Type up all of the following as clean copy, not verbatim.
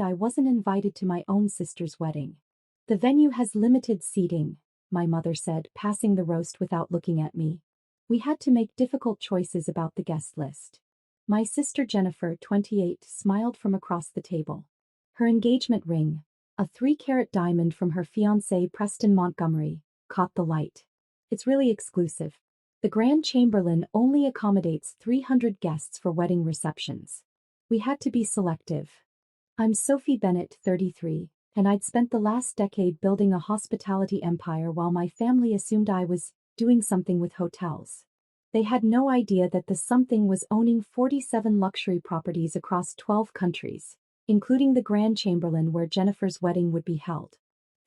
I wasn't invited to my own sister's wedding. The venue has limited seating, my mother said, passing the roast without looking at me. We had to make difficult choices about the guest list. My sister Jennifer, 28, smiled from across the table. Her engagement ring, a 3-carat diamond from her fiancé Preston Montgomery, caught the light. It's really exclusive. The Grand Chamberlain only accommodates 300 guests for wedding receptions. We had to be selective. I'm Sophie Bennett, 33, and I'd spent the last decade building a hospitality empire while my family assumed I was doing something with hotels. They had no idea that the something was owning 47 luxury properties across 12 countries, including the Grand Chamberlain where Jennifer's wedding would be held.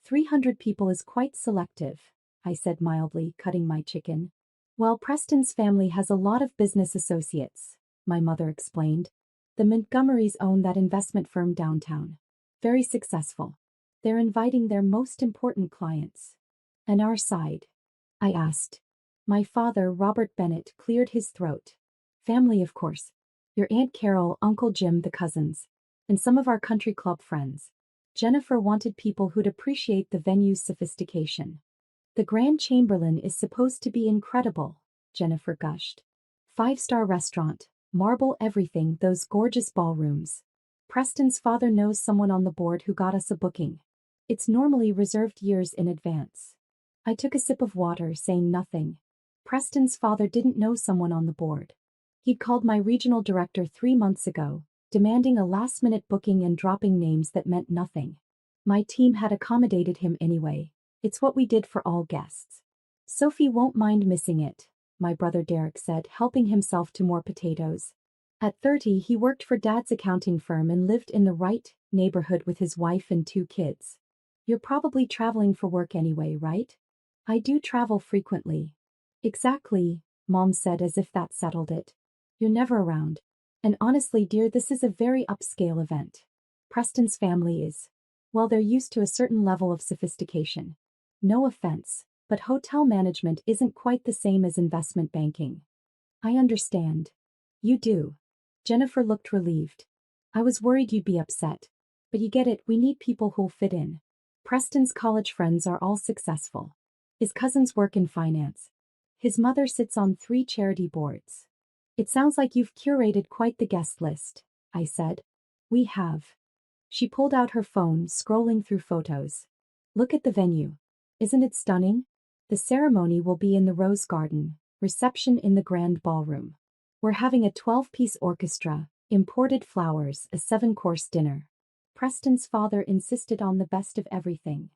300 people is quite selective, I said mildly, cutting my chicken. Well, Preston's family has a lot of business associates, my mother explained. The Montgomerys own that investment firm downtown. Very successful. They're inviting their most important clients. And our side? I asked. My father, Robert Bennett, cleared his throat. Family, of course. Your Aunt Carol, Uncle Jim, the cousins, and some of our country club friends. Jennifer wanted people who'd appreciate the venue's sophistication. The Grand Chamberlain is supposed to be incredible, Jennifer gushed. 5-star restaurant, marble everything, those gorgeous ballrooms. Preston's father knows someone on the board who got us a booking. It's normally reserved years in advance. I took a sip of water, saying nothing. Preston's father didn't know someone on the board. He'd called my regional director 3 months ago, demanding a last-minute booking and dropping names that meant nothing. My team had accommodated him anyway. It's what we did for all guests. Sophie won't mind missing it, my brother Derek said, helping himself to more potatoes. At 30, he worked for Dad's accounting firm and lived in the right neighborhood with his wife and 2 kids. You're probably traveling for work anyway, right? I do travel frequently. Exactly, Mom said as if that settled it. You're never around. And honestly, dear, this is a very upscale event. Preston's family is. Well, they're used to a certain level of sophistication. No offense, but hotel management isn't quite the same as investment banking. I understand. You do. Jennifer looked relieved. I was worried you'd be upset. But you get it, we need people who'll fit in. Preston's college friends are all successful. His cousins work in finance. His mother sits on 3 charity boards. It sounds like you've curated quite the guest list, I said. We have. She pulled out her phone, scrolling through photos. Look at the venue. Isn't it stunning? The ceremony will be in the Rose Garden, reception in the Grand Ballroom. We're having a 12-piece orchestra, imported flowers, a 7-course dinner. Preston's father insisted on the best of everything.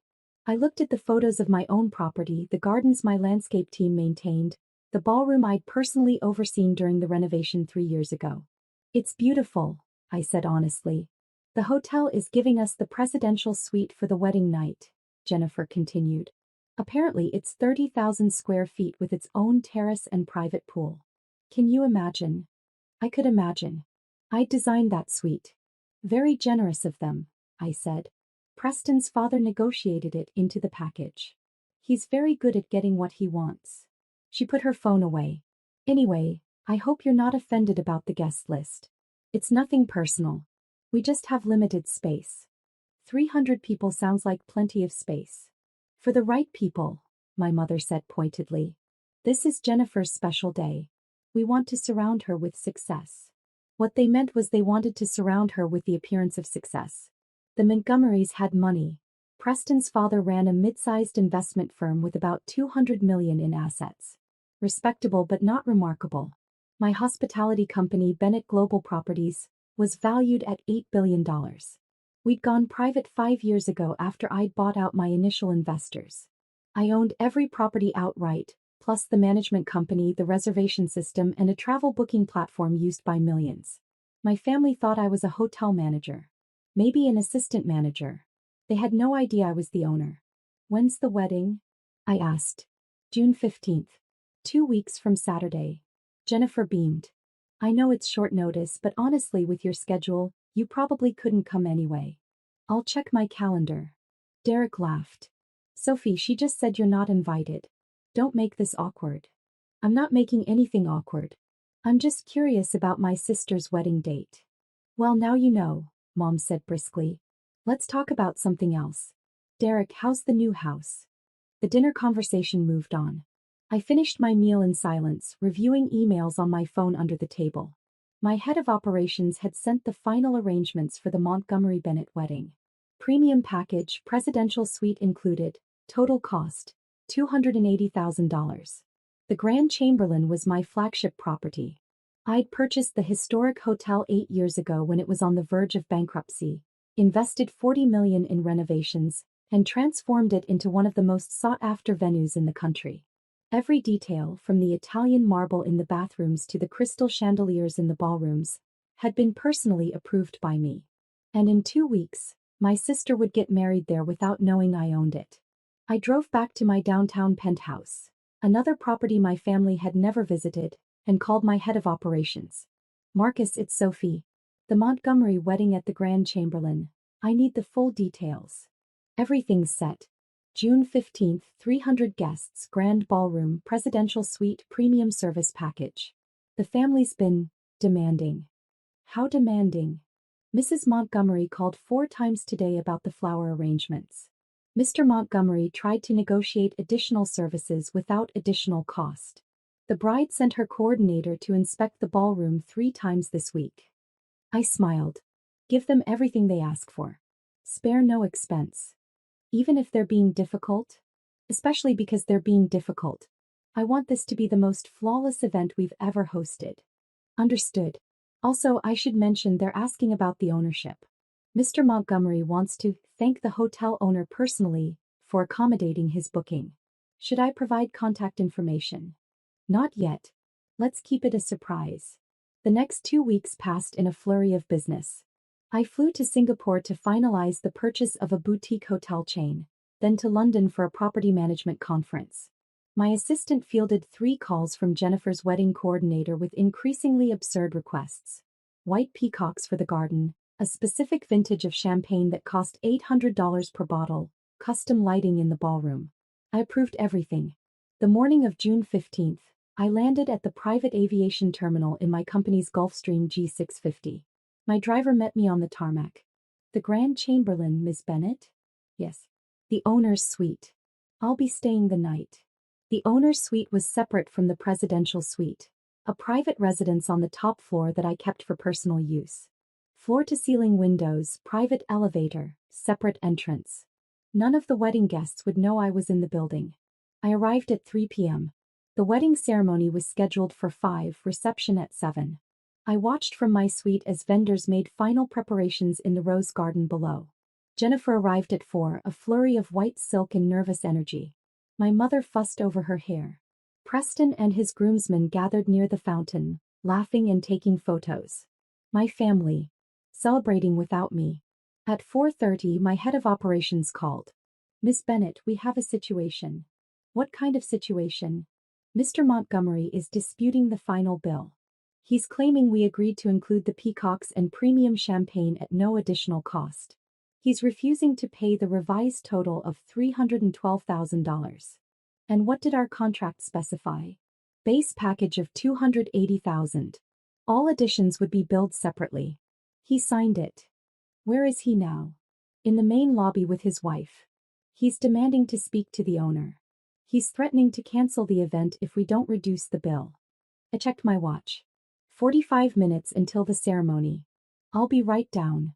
I looked at the photos of my own property, the gardens my landscape team maintained, the ballroom I'd personally overseen during the renovation 3 years ago. It's beautiful, I said honestly. The hotel is giving us the presidential suite for the wedding night, Jennifer continued. Apparently it's 30,000 square feet with its own terrace and private pool. Can you imagine? I could imagine. I designed that suite. Very generous of them, I said. Preston's father negotiated it into the package. He's very good at getting what he wants. She put her phone away. Anyway, I hope you're not offended about the guest list. It's nothing personal. We just have limited space. 300 people sounds like plenty of space. For the right people, my mother said pointedly. This is Jennifer's special day. We want to surround her with success. What they meant was they wanted to surround her with the appearance of success. The Montgomerys had money. Preston's father ran a mid-sized investment firm with about $200 million in assets. Respectable but not remarkable. My hospitality company, Bennett Global Properties, was valued at $8 billion. We'd gone private 5 years ago after I'd bought out my initial investors. I owned every property outright, plus the management company, the reservation system, and a travel booking platform used by millions. My family thought I was a hotel manager. Maybe an assistant manager. They had no idea I was the owner. When's the wedding? I asked. June 15th. 2 weeks from Saturday. Jennifer beamed. I know it's short notice, but honestly, with your schedule, you probably couldn't come anyway. I'll check my calendar. Derek laughed. Sophie, she just said you're not invited. Don't make this awkward. I'm not making anything awkward. I'm just curious about my sister's wedding date. Well, now you know, Mom said briskly. Let's talk about something else. Derek, how's the new house? The dinner conversation moved on. I finished my meal in silence, reviewing emails on my phone under the table. My head of operations had sent the final arrangements for the Montgomery Bennett wedding. Premium package, presidential suite included, total cost, $280,000. The Grand Chamberlain was my flagship property. I'd purchased the historic hotel 8 years ago when it was on the verge of bankruptcy, invested $40 million in renovations, and transformed it into one of the most sought-after venues in the country. Every detail, from the Italian marble in the bathrooms to the crystal chandeliers in the ballrooms, had been personally approved by me. And in 2 weeks, my sister would get married there without knowing I owned it. I drove back to my downtown penthouse, another property my family had never visited, and called my head of operations. Marcus, it's Sophie. The Montgomery wedding at the Grand Chamberlain. I need the full details. Everything's set. June 15th, 300 guests, grand ballroom, presidential suite, premium service package. The family's been demanding. How demanding? Mrs. Montgomery called 4 times today about the flower arrangements. Mr. Montgomery tried to negotiate additional services without additional cost. The bride sent her coordinator to inspect the ballroom 3 times this week. I smiled. Give them everything they ask for. Spare no expense. Even if they're being difficult? Especially because they're being difficult. I want this to be the most flawless event we've ever hosted. Understood. Also, I should mention they're asking about the ownership. Mr. Montgomery wants to thank the hotel owner personally for accommodating his booking. Should I provide contact information? Not yet. Let's keep it a surprise. The next 2 weeks passed in a flurry of business. I flew to Singapore to finalize the purchase of a boutique hotel chain, then to London for a property management conference. My assistant fielded 3 calls from Jennifer's wedding coordinator with increasingly absurd requests. White peacocks for the garden, a specific vintage of champagne that cost $800 per bottle, custom lighting in the ballroom. I approved everything. The morning of June 15th, I landed at the private aviation terminal in my company's Gulfstream G650. My driver met me on the tarmac. The Grand Chamberlain, Ms. Bennett? Yes. The owner's suite. I'll be staying the night. The owner's suite was separate from the presidential suite, a private residence on the top floor that I kept for personal use. Floor-to-ceiling windows, private elevator, separate entrance. None of the wedding guests would know I was in the building. I arrived at 3 p.m. The wedding ceremony was scheduled for 5, reception at 7. I watched from my suite as vendors made final preparations in the rose garden below. Jennifer arrived at 4, a flurry of white silk and nervous energy. My mother fussed over her hair. Preston and his groomsmen gathered near the fountain, laughing and taking photos. My family, celebrating without me. At 4:30, my head of operations called. Miss Bennett, we have a situation. What kind of situation? Mr. Montgomery is disputing the final bill. He's claiming we agreed to include the peacocks and premium champagne at no additional cost. He's refusing to pay the revised total of $312,000. And what did our contract specify? Base package of $280,000. All additions would be billed separately. He signed it. Where is he now? In the main lobby with his wife. He's demanding to speak to the owner. He's threatening to cancel the event if we don't reduce the bill. I checked my watch. 45 minutes until the ceremony. I'll be right down.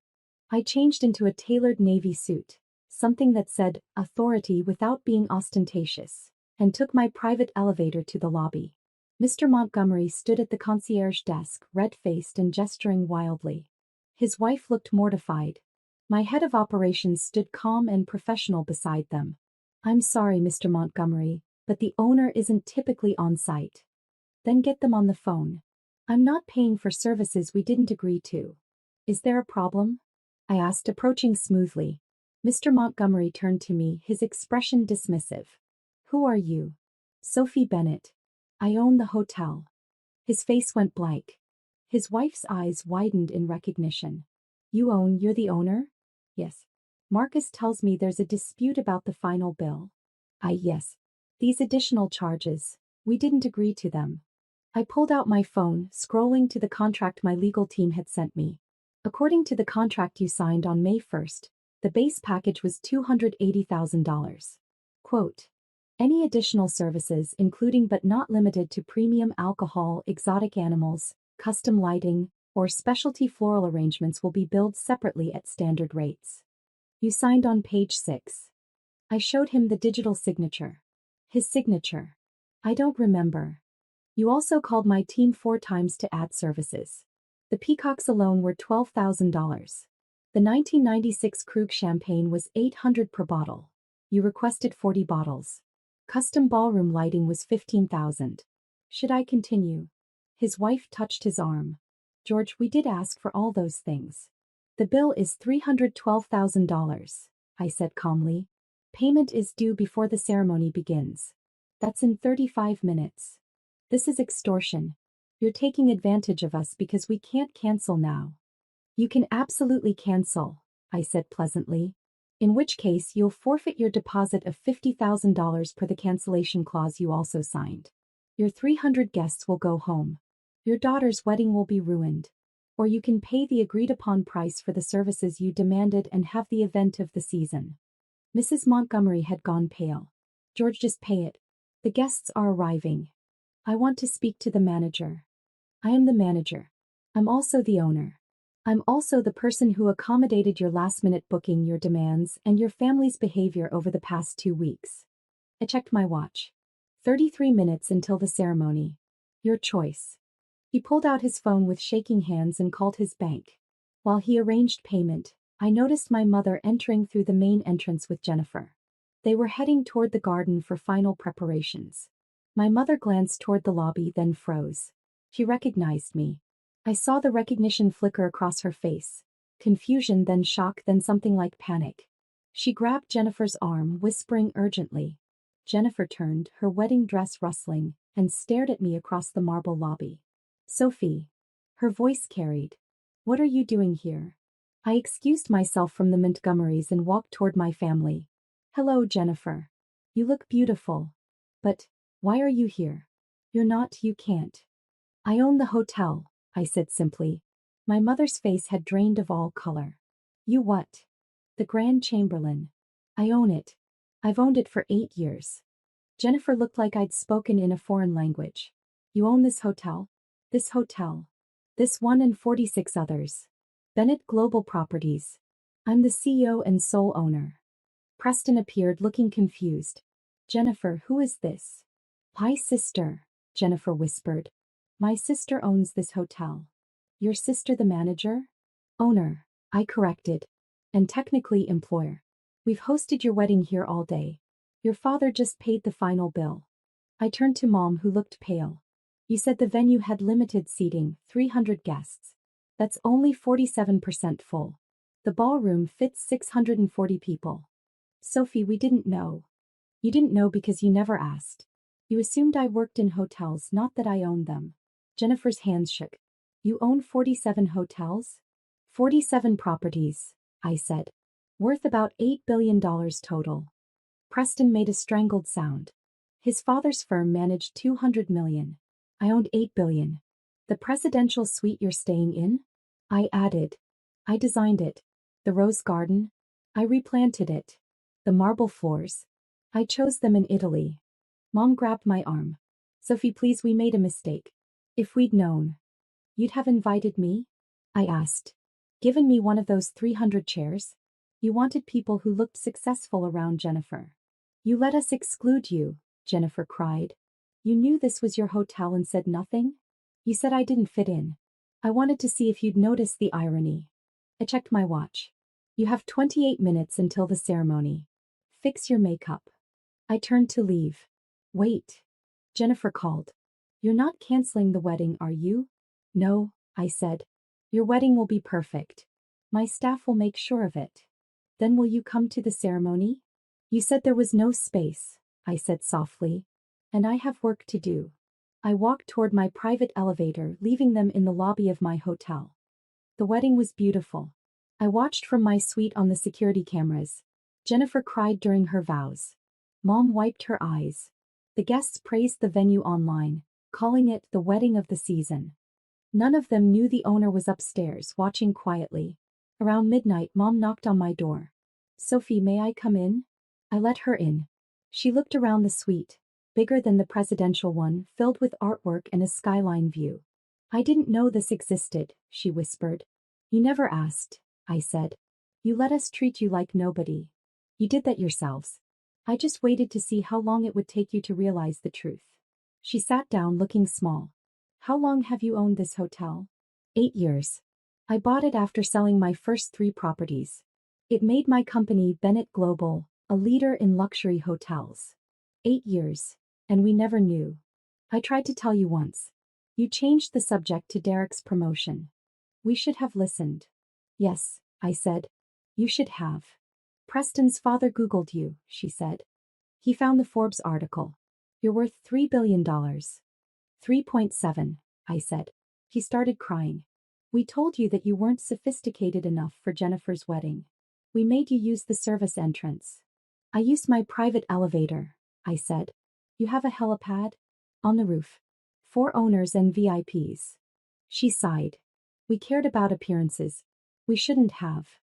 I changed into a tailored navy suit, something that said authority without being ostentatious, and took my private elevator to the lobby. Mr. Montgomery stood at the concierge desk, red-faced and gesturing wildly. His wife looked mortified. My head of operations stood calm and professional beside them. I'm sorry, Mr. Montgomery, but the owner isn't typically on site. Then get them on the phone. I'm not paying for services we didn't agree to. Is there a problem? I asked, approaching smoothly. Mr. Montgomery turned to me, his expression dismissive. Who are you? Sophie Bennett. I own the hotel. His face went blank. His wife's eyes widened in recognition. You're the owner? Yes. Marcus tells me there's a dispute about the final bill. Yes. These additional charges, we didn't agree to them. I pulled out my phone, scrolling to the contract my legal team had sent me. According to the contract you signed on May 1st, the base package was $280,000. Quote, any additional services including but not limited to premium alcohol, exotic animals, custom lighting, or specialty floral arrangements will be billed separately at standard rates. You signed on page 6. I showed him the digital signature. His signature. I don't remember. You also called my team 4 times to add services. The peacocks alone were $12,000. The 1996 Krug champagne was $800 per bottle. You requested 40 bottles. Custom ballroom lighting was $15,000. Should I continue? His wife touched his arm. George, we did ask for all those things. The bill is $312,000, I said calmly. Payment is due before the ceremony begins. That's in 35 minutes. This is extortion. You're taking advantage of us because we can't cancel now. You can absolutely cancel, I said pleasantly. In which case you'll forfeit your deposit of $50,000 per the cancellation clause you also signed. Your 300 guests will go home. Your daughter's wedding will be ruined. Or you can pay the agreed-upon price for the services you demanded and have the event of the season. Mrs. Montgomery had gone pale. George, just pay it. The guests are arriving. I want to speak to the manager. I am the manager. I'm also the owner. I'm also the person who accommodated your last-minute booking, your demands, and your family's behavior over the past 2 weeks. I checked my watch. 33 minutes until the ceremony. Your choice. He pulled out his phone with shaking hands and called his bank. While he arranged payment, I noticed my mother entering through the main entrance with Jennifer. They were heading toward the garden for final preparations. My mother glanced toward the lobby, then froze. She recognized me. I saw the recognition flicker across her face. Confusion, then shock, then something like panic. She grabbed Jennifer's arm, whispering urgently. Jennifer turned, her wedding dress rustling, and stared at me across the marble lobby. Sophie. Her voice carried. What are you doing here? I excused myself from the Montgomerys and walked toward my family. Hello, Jennifer. You look beautiful. But, why are you here? You can't. I own the hotel, I said simply. My mother's face had drained of all color. You what? The Grand Chamberlain. I own it. I've owned it for 8 years. Jennifer looked like I'd spoken in a foreign language. You own this hotel? This hotel. This one and 46 others. Bennett Global Properties. I'm the CEO and sole owner. Preston appeared, looking confused. Jennifer, who is this? My sister, Jennifer whispered. My sister owns this hotel. Your sister the manager? Owner, I corrected. And technically employer. We've hosted your wedding here all day. Your father just paid the final bill. I turned to Mom, who looked pale. You said the venue had limited seating, 300 guests. That's only 47% full. The ballroom fits 640 people. Sophie, we didn't know. You didn't know because you never asked. You assumed I worked in hotels, not that I owned them. Jennifer's hands shook. You own 47 hotels? 47 properties, I said. Worth about $8 billion total. Preston made a strangled sound. His father's firm managed $200 million. I owned $8 billion. The presidential suite you're staying in? I added. I designed it. The rose garden? I replanted it. The marble floors? I chose them in Italy. Mom grabbed my arm. Sophie, please, we made a mistake. If we'd known. You'd have invited me? I asked. Given me one of those 300 chairs? You wanted people who looked successful around Jennifer. You let us exclude you, Jennifer cried. You knew this was your hotel and said nothing? You said I didn't fit in. I wanted to see if you'd notice the irony. I checked my watch. You have 28 minutes until the ceremony. Fix your makeup. I turned to leave. Wait. Jennifer called. You're not canceling the wedding, are you? No, I said. Your wedding will be perfect. My staff will make sure of it. Then will you come to the ceremony? You said there was no space, I said softly. And I have work to do. I walked toward my private elevator, leaving them in the lobby of my hotel. The wedding was beautiful. I watched from my suite on the security cameras. Jennifer cried during her vows. Mom wiped her eyes. The guests praised the venue online, calling it the wedding of the season. None of them knew the owner was upstairs, watching quietly. Around midnight, Mom knocked on my door. "Sophie, may I come in?" I let her in. She looked around the suite, bigger than the presidential one, filled with artwork and a skyline view. "I didn't know this existed," she whispered. "You never asked," I said. "You let us treat you like nobody. You did that yourselves. I just waited to see how long it would take you to realize the truth." She sat down, looking small. "How long have you owned this hotel?" 8 years. I bought it after selling my first 3 properties. It made my company Bennett Global, a leader in luxury hotels. 8 years. And we never knew. I tried to tell you once. You changed the subject to Derek's promotion. We should have listened." "Yes," I said. "You should have." "Preston's father Googled you," she said. "He found the Forbes article. You're worth $3 billion. 3.7, I said. He started crying. "We told you that you weren't sophisticated enough for Jennifer's wedding. We made you use the service entrance." "I used my private elevator," I said. "You have a helipad?" "On the roof. For owners and VIPs." She sighed. "We cared about appearances. We shouldn't have."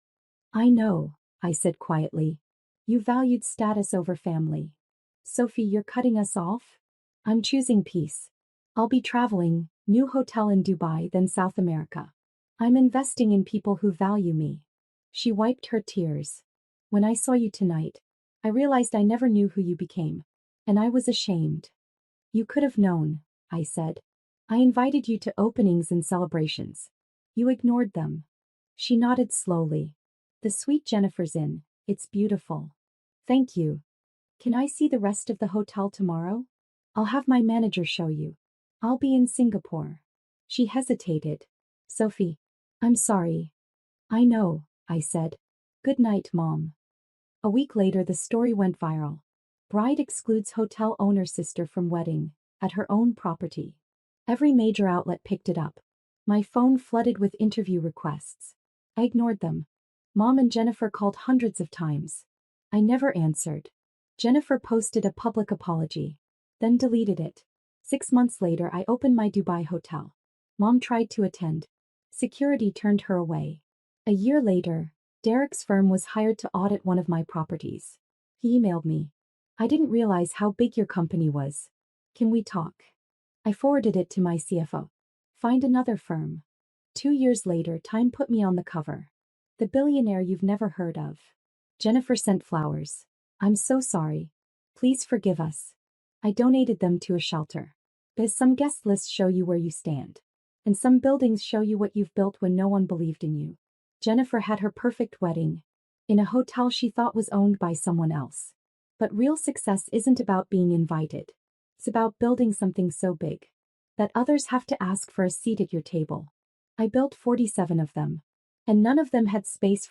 "I know," I said quietly. "You valued status over family. Sophie, you're cutting us off?" "I'm choosing peace. I'll be traveling, new hotel in Dubai, then South America. I'm investing in people who value me." She wiped her tears. "When I saw you tonight, I realized I never knew who you became. And I was ashamed." "You could have known," I said. "I invited you to openings and celebrations. You ignored them." She nodded slowly. "The suite Jennifer's in, it's beautiful." "Thank you. Can I see the rest of the hotel tomorrow?" "I'll have my manager show you. I'll be in Singapore." She hesitated. "Sophie, I'm sorry." "I know," I said. "Good night, Mom." A week later, the story went viral. Bride excludes hotel owner sister from wedding, at her own property. Every major outlet picked it up. My phone flooded with interview requests. I ignored them. Mom and Jennifer called hundreds of times. I never answered. Jennifer posted a public apology, then deleted it. 6 months later, I opened my Dubai hotel. Mom tried to attend. Security turned her away. A year later, Derek's firm was hired to audit one of my properties. He emailed me. "I didn't realize how big your company was. Can we talk?" I forwarded it to my CFO. "Find another firm." 2 years later, Time put me on the cover. "The billionaire you've never heard of." Jennifer sent flowers. "I'm so sorry. Please forgive us." I donated them to a shelter. Because some guest lists show you where you stand. And some buildings show you what you've built when no one believed in you. Jennifer had her perfect wedding in a hotel she thought was owned by someone else. But real success isn't about being invited. It's about building something so big that others have to ask for a seat at your table. I built 47 of them. And none of them had space for